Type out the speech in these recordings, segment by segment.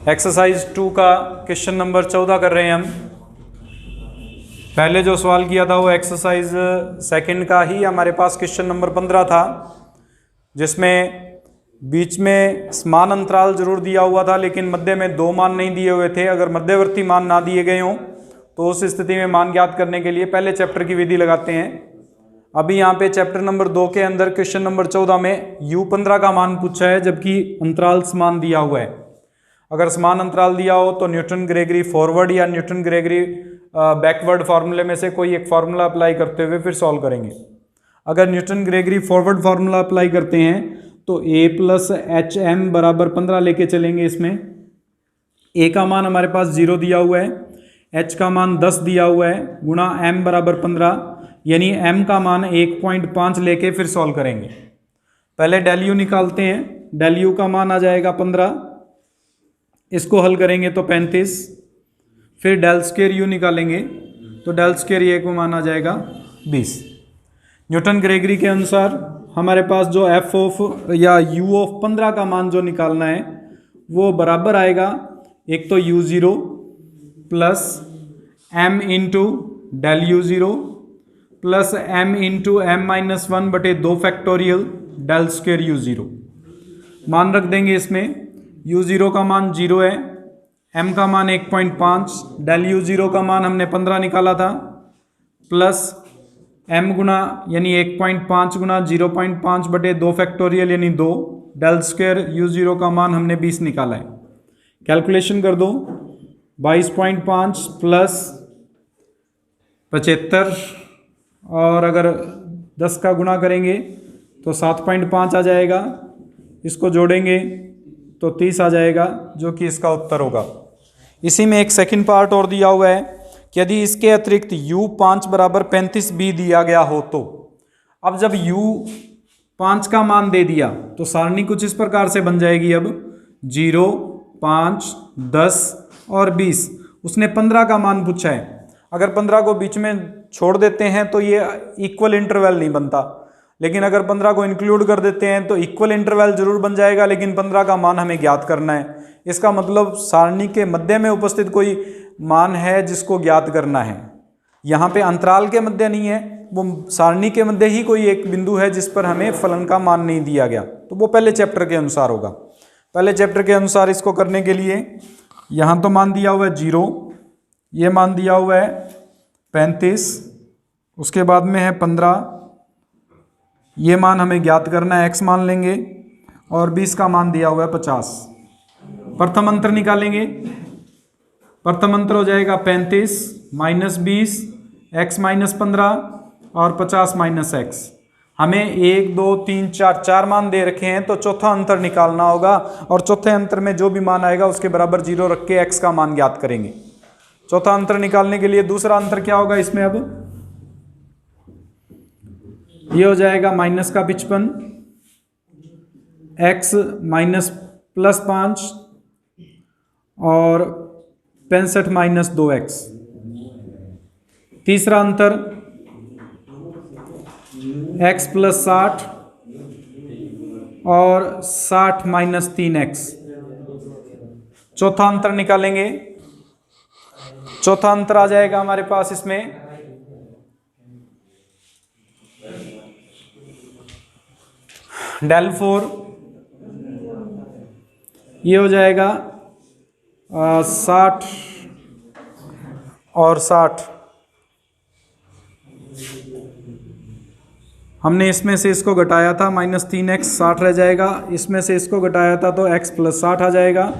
Exercise 2 का question number 14 कर रहे हैं हम। पहले जो सवाल किया था वो एक्सरसाइज सेकंड का ही हमारे पास क्वेश्चन नंबर 15 था, जिसमें बीच में समान अंतराल जरूर दिया हुआ था लेकिन मध्य में दो मान नहीं दिए हुए थे। अगर मध्यवर्ती मान ना दिए गए हों तो उस स्थिति में मान ज्ञात करने के लिए पहले चैप्टर की विधि लगाते हैं। अभी यहाँ पे चैप्टर नंबर 2 के अंदर क्वेश्चन नंबर 14 में U15 का मान पूछा है, जबकि अंतराल समान दिया हुआ है। अगर समान अंतराल दिया हो तो न्यूटन ग्रेगरी फॉरवर्ड या न्यूटन ग्रेगरी बैकवर्ड फार्मूले में से कोई एक फार्मूला अप्लाई करते हुए फिर सॉल्व करेंगे। अगर Newton Gregory forward formula apply करते हैं तो a प्लस एच एम बराबर 15 लेके चलेंगे। इसमें a का मान हमारे पास 0 दिया हुआ है, h का मान 10 दिया हुआ है, गुणा m बराबर 15, यानी m का मान 1.5 लेके फिर सॉल्व करेंगे। पहले डेल u निकालते हैं। डेल u का मान आ जाएगा 15, इसको हल करेंगे तो 35। फिर डेल स्क्वायर u निकालेंगे तो डेल स्क्वायर a को मान आ जाएगा 20। न्यूटन ग्रेगरी के अनुसार हमारे पास जो f ऑफ या u ऑफ 15 का मान जो निकालना है वो बराबर आएगा, एक तो u0 plus m into del u0 plus m into m minus 1 बटे 2 फैक्टोरियल डेल स्क्वायर u0। मान रख देंगे इसमें। u0 का मान 0 है, m का मान 1.5, डेल u0 का मान हमने 15 निकाला था, प्लस m गुना यानी 1.5 गुना 0.5 बटे 2 फैक्टोरियल यानी 2, डेल स्क्वायर u0 का मान हमने 20 निकाला है। कैलकुलेशन कर दो, 22.5 प्लस 75 और अगर 10 का गुणा करेंगे तो 7.5 आ जाएगा, इसको जोड़ेंगे तो 30 आ जाएगा, जो कि इसका उत्तर होगा। इसी में एक सेकंड पार्ट और दिया हुआ है कि यदि इसके अतिरिक्त u5 बराबर 35 भी दिया गया हो तो। अब जब u5 का मान दे दिया तो सारणी कुछ इस प्रकार से बन जाएगी। अब 0, 5, 10 और 20। उसने 15 का मान पूछा है। अगर 15 को बीच में छोड़ देते हैं तो ये इक्वल इंटरवल नहीं बनता, लेकिन अगर 15 को इंक्लूड कर देते हैं तो इक्वल इंटरवल जरूर बन जाएगा, लेकिन 15 का मान हमें ज्ञात करना है। इसका मतलब सारणी के मध्य में उपस्थित कोई मान है जिसको ज्ञात करना है। यहाँ पे अंतराल के मध्य नहीं है, वो सारणी के मध्य ही कोई एक बिंदु है जिस पर हमें फलन का मान नहीं दिया गया, तो वो पहले चैप्टर के अनुसार होगा। पहले चैप्टर के अनुसार इसको करने के लिए यहाँ तो मान दिया हुआ है 0, ये मान दिया हुआ है 35, उसके बाद में है 15, ये मान हमें ज्ञात करना है, x मान लेंगे, और 20 का मान दिया हुआ है 50। प्रथम अंतर निकालेंगे। प्रथम अंतर हो जाएगा 35 माइनस 20, x माइनस 15 और 50 माइनस x। हमें 1, 2, 3, 4 मान दे रखे हैं, तो चौथा अंतर निकालना होगा और चौथे अंतर में जो भी मान आएगा उसके बराबर 0 रख के x का मान ज्ञात करेंगे। चौथा अंतर निकालने के लिए दूसरा अंतर क्या होगा इसमें, अब ये हो जाएगा माइनस का 55, x माइनस प्लस 5 और 65 माइनस 2x। तीसरा अंतर x प्लस 60 और 60 माइनस 3x। चौथा अंतर निकालेंगे। चौथा अंतर आ जाएगा हमारे पास इसमें डेल 4, ये हो जाएगा 60 और 60। हमने इसमें से इसको घटाया था, माइनस 3x 60 रह जाएगा, इसमें से इसको घटाया था तो x प्लस 60 आ जाएगा।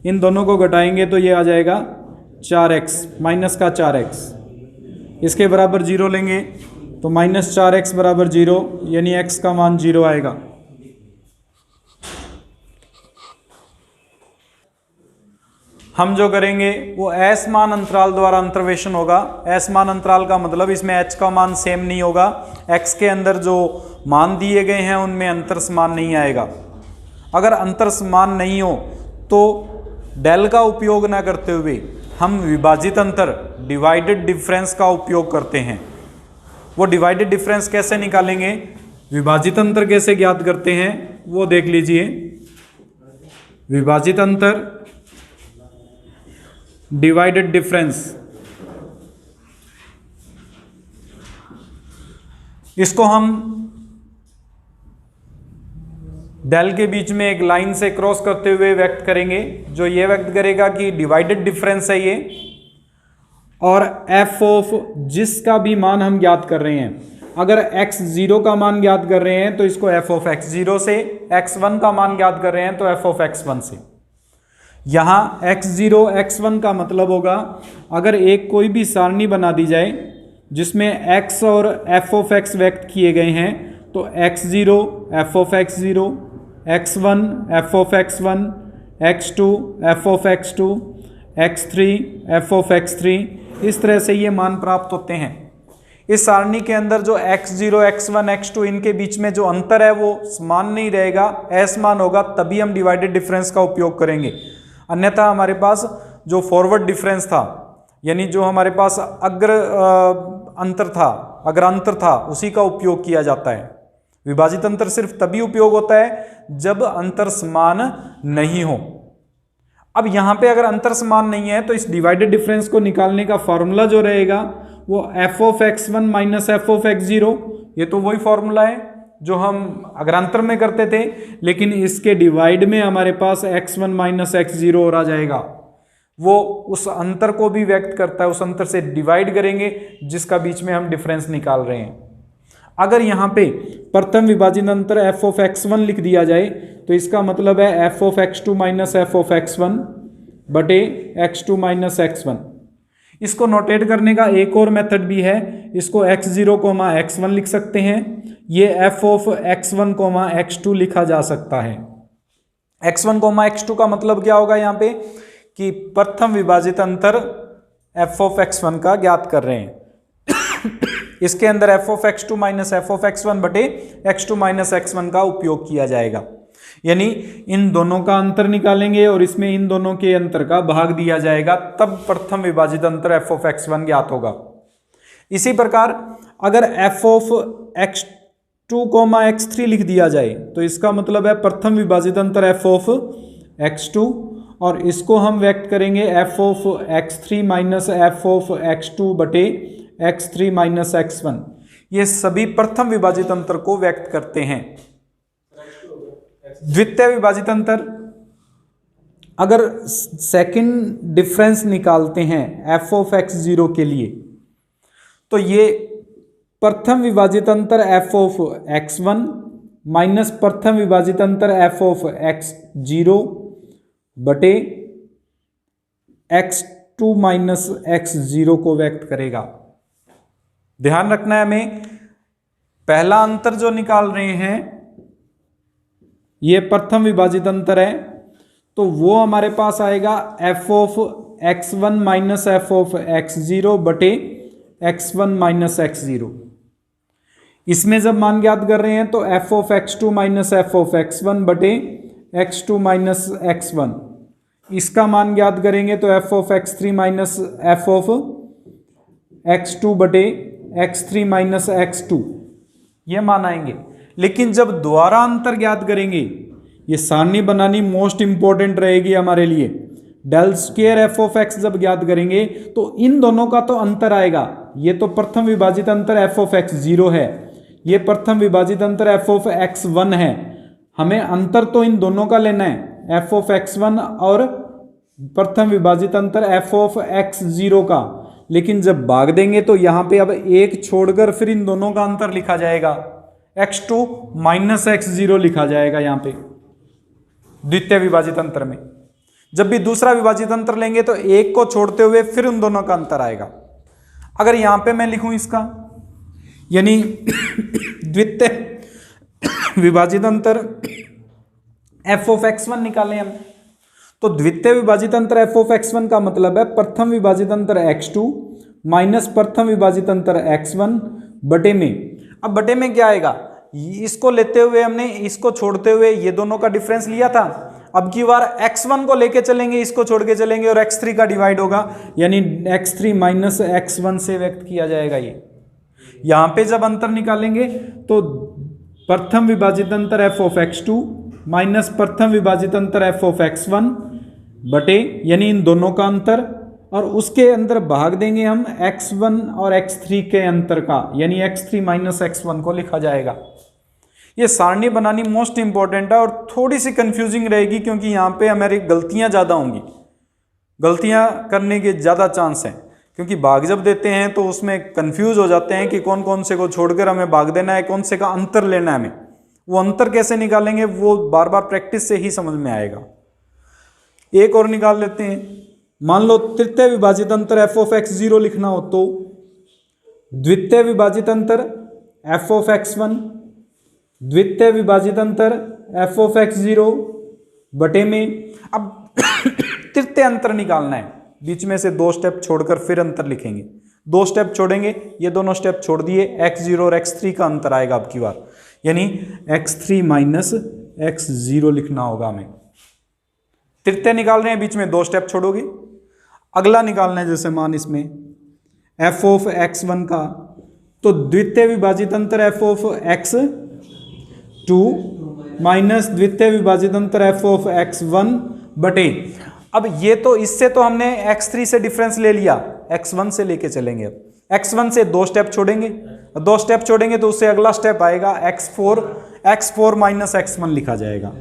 इन दोनों को घटाएंगे तो ये आ जाएगा 4x, माइनस का 4x। इसके बराबर 0 लेंगे तो माइनस 4x बराबर 0, यानी x का मान 0 आएगा। हम जो करेंगे वो असमान अंतराल द्वारा अंतर्वेशन होगा। असमान अंतराल का मतलब इसमें h का मान सेम नहीं होगा, x के अंदर जो मान दिए गए हैं उनमें अंतर समान नहीं आएगा। अगर अंतर समान नहीं हो तो डेल का उपयोग ना करते हुए हम विभाजित अंतर डिवाइडेड डिफरेंस का उपयोग करते हैं। वो डिवाइडेड डिफरेंस कैसे निकालेंगे, विभाजित अंतर कैसे ज्ञात करते हैं, वो देख लीजिए। विभाजित अंतर, डिवाइडेड डिफरेंस, इसको हम डेल के बीच में एक लाइन से क्रॉस करते हुए व्यक्त करेंगे, जो ये व्यक्त करेगा कि डिवाइडेड डिफरेंस है ये, और एफ ऑफ जिसका भी मान हम ज्ञात कर रहे हैं, अगर x0 का मान ज्ञात कर रहे हैं तो इसको f ऑफ x0 से, x1 का मान ज्ञात कर रहे हैं तो f ऑफ x1 से। यहां x0 x1 का मतलब होगा, अगर एक कोई भी सारणी बना दी जाए जिसमें x और f ऑफ x व्यक्त किए गए हैं, तो x0 f of x0, x1 f of x1, x2 f of x2, x3 f of x3, इस तरह से ये मान प्राप्त होते हैं। इस सारणी के अंदर जो x0, x1, x2 इनके बीच में जो अंतर है वो समान नहीं रहेगा, असमान होगा, तभी हम डिवाइडेड डिफरेंस का उपयोग करेंगे। अन्यथा हमारे पास जो फॉरवर्ड डिफरेंस था, यानी जो हमारे पास अग्रांतर था, उसी का उपयोग किया जाता है। विभाजित अंतर सिर्फ तभी उपयोग होता है जब अंतर समान नहीं हो। अब यहां पे अगर अंतर समान नहीं है तो इस डिवाइडेड डिफरेंस को निकालने का फॉर्मूला जो रहेगा वो f of x1 minus F of x0, ये तो वही फॉर्मूला है जो हम अग्रांतर में करते थे, लेकिन इसके डिवाइड में हमारे पास x1 माइनस x0 और आ जाएगा। वो उस अंतर को भी व्यक्त करता है, उस अंतर से डिवाइड करेंगे जिसका बीच में हम डिफरेंस निकाल रहे हैं। अगर यहाँ पे प्रथम विभाजित अंतर f ऑफ x1 लिख दिया जाए तो इसका मतलब है f of x2 minus F of x1 बटे x2 माइनस x1। इसको नोटेट करने का एक और मेथड भी है, इसको x0 x1 लिख सकते हैं, ये f ऑफ x1 x2 लिखा जा सकता है। x1 x2 का मतलब क्या होगा यहाँ पे कि प्रथम विभाजित अंतर f ऑफ x1 का ज्ञात कर रहे हैं। इसके अंदर f of x2 minus F of x1 बटे x2 माइनस x1 का उपयोग किया जाएगा, यानी इन दोनों का अंतर निकालेंगे और इसमें इन दोनों के अंतर का भाग दिया जाएगा, तब प्रथम विभाजित अंतर f ऑफ x1 ज्ञात होगा। इसी प्रकार अगर f ऑफ x2 x3 लिख दिया जाए तो इसका मतलब है प्रथम विभाजित अंतर f ऑफ x2, और इसको हम व्यक्त करेंगे f of x3 minus F of x2 बटे x3 माइनस x1। ये सभी प्रथम विभाजित अंतर को व्यक्त करते हैं। द्वितीय विभाजित अंतर, अगर सेकंड डिफरेंस निकालते हैं f ऑफ x0 के लिए, तो ये प्रथम विभाजित अंतर f ऑफ x1 माइनस प्रथम विभाजित अंतर f ऑफ x0 बटे x2 माइनस x0 को व्यक्त करेगा। ध्यान रखना है हमें, पहला अंतर जो निकाल रहे हैं ये प्रथम विभाजित अंतर है, तो वो हमारे पास आएगा f of x1 minus F of x0 बटे x1 माइनस x0। इसमें जब मान ज्ञात कर रहे हैं तो f of x2 minus F of x1 बटे x2 माइनस x1। इसका मान ज्ञात करेंगे तो f of x3 minus F of x2 बटे x3 माइनस x2, ये मान आएंगे। लेकिन जब द्वारा अंतर ज्ञात करेंगे, ये सारणी बनानी मोस्ट इंपॉर्टेंट रहेगी हमारे लिए। Del square F of X जब ज्ञात करेंगे तो इन दोनों का तो अंतर आएगा। ये तो प्रथम विभाजित अंतर एफ ऑफ x0 है, ये प्रथम विभाजित अंतर एफ ऑफ x1 है। हमें अंतर तो इन दोनों का लेना है, एफ ऑफ x1 और प्रथम विभाजित अंतर एफ ऑफ x0 का। लेकिन जब भाग देंगे तो यहाँ पे अब एक छोड़कर फिर इन दोनों का अंतर लिखा जाएगा, x2 माइनस x0 लिखा जाएगा यहाँ पे द्वितीय विभाजित अंतर में। जब भी दूसरा विभाजित अंतर लेंगे तो एक को छोड़ते हुए फिर उन दोनों का अंतर आएगा। अगर यहाँ पे मैं लिखूं इसका, यानी द्वितीय विभाजित अंतर f ऑफ x1 निकालें हम, तो द्वितीय विभाजित अंतर f ऑफ x1 का मतलब है प्रथम विभाजित अंतर x2 माइनस प्रथम विभाजित अंतर x1 बटे में। अब बटे में क्या आएगा, इसको लेते हुए हमने इसको छोड़ते हुए ये दोनों का डिफरेंस लिया था। अब की बार x1 को लेके चलेंगे, इसको छोड़ के चलेंगे और x3 का डिवाइड होगा, यानी x3 माइनस x1 से व्यक्त किया जाएगा। ये यहाँ पे जब अंतर निकालेंगे तो प्रथम विभाजित अंतर f ऑफ x2 माइनस प्रथम विभाजित अंतर एफ ऑफ x1 बटे यानी इन दोनों का अंतर, और उसके अंदर भाग देंगे हम x1 और x3 के अंतर का, यानी x3 माइनस x1 को लिखा जाएगा। ये सारणी बनानी मोस्ट इंपॉर्टेंट है और थोड़ी सी कंफ्यूजिंग रहेगी क्योंकि यहाँ पे हमारी गलतियाँ ज़्यादा होंगी, गलतियाँ करने के ज़्यादा चांस हैं, क्योंकि भाग जब देते हैं तो उसमें कंफ्यूज हो जाते हैं कि कौन कौन से को छोड़कर हमें भाग देना है, कौन से का अंतर लेना है हमें। वो अंतर कैसे निकालेंगे वो बार बार प्रैक्टिस से ही समझ में आएगा। एक और निकाल लेते हैं। मान लो तृतीय विभाजित अंतर एफ ऑफ x0 लिखना हो तो द्वितीय विभाजित अंतर एफ ऑफ x1 द्वितीय विभाजित अंतर एफ ऑफ x0 बटे में, अब तृतीय अंतर निकालना है, बीच में से 2 स्टेप छोड़कर फिर अंतर लिखेंगे। 2 स्टेप छोड़ेंगे, ये दोनों स्टेप छोड़ दिए, x0 और x3 का अंतर आएगा अब की बार, यानी x3 माइनस x0 लिखना होगा हमें। तृतीय निकाल रहे हैं, बीच में 2 स्टेप छोड़ोगे। अगला निकालना है जैसे मान इसमें f ऑफ x1 का, तो द्वितीय विभाजित अंतर f ऑफ x2 माइनस द्वितीय विभाजित अंतर f ऑफ x1 बटे, अब ये तो इससे तो हमने x3 से डिफरेंस ले लिया, x1 से लेके चलेंगे। अब x1 से 2 स्टेप छोड़ेंगे, 2 स्टेप छोड़ेंगे तो उससे अगला स्टेप आएगा x4 माइनस x1 लिखा जाएगा।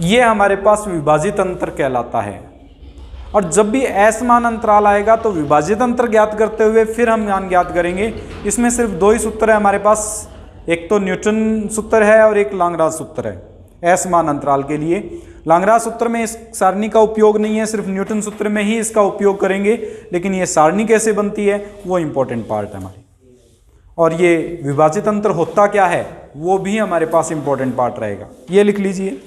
ये हमारे पास विभाजित अंतर कहलाता है। और जब भी असमान अंतराल आएगा तो विभाजित अंतर ज्ञात करते हुए फिर हम मान ज्ञात करेंगे। इसमें सिर्फ 2 ही सूत्र है हमारे पास, एक तो न्यूटन सूत्र है और एक लाग्रांज सूत्र है असमान अंतराल के लिए। लाग्रांज सूत्र में इस सारणी का उपयोग नहीं है, सिर्फ न्यूटन सूत्र में ही इसका उपयोग करेंगे, लेकिन ये सारणी कैसे बनती है वो इंपॉर्टेंट पार्ट है हमारी। और ये विभाजित अंतर होता क्या है वो भी हमारे पास इंपॉर्टेंट पार्ट रहेगा, ये लिख लीजिए।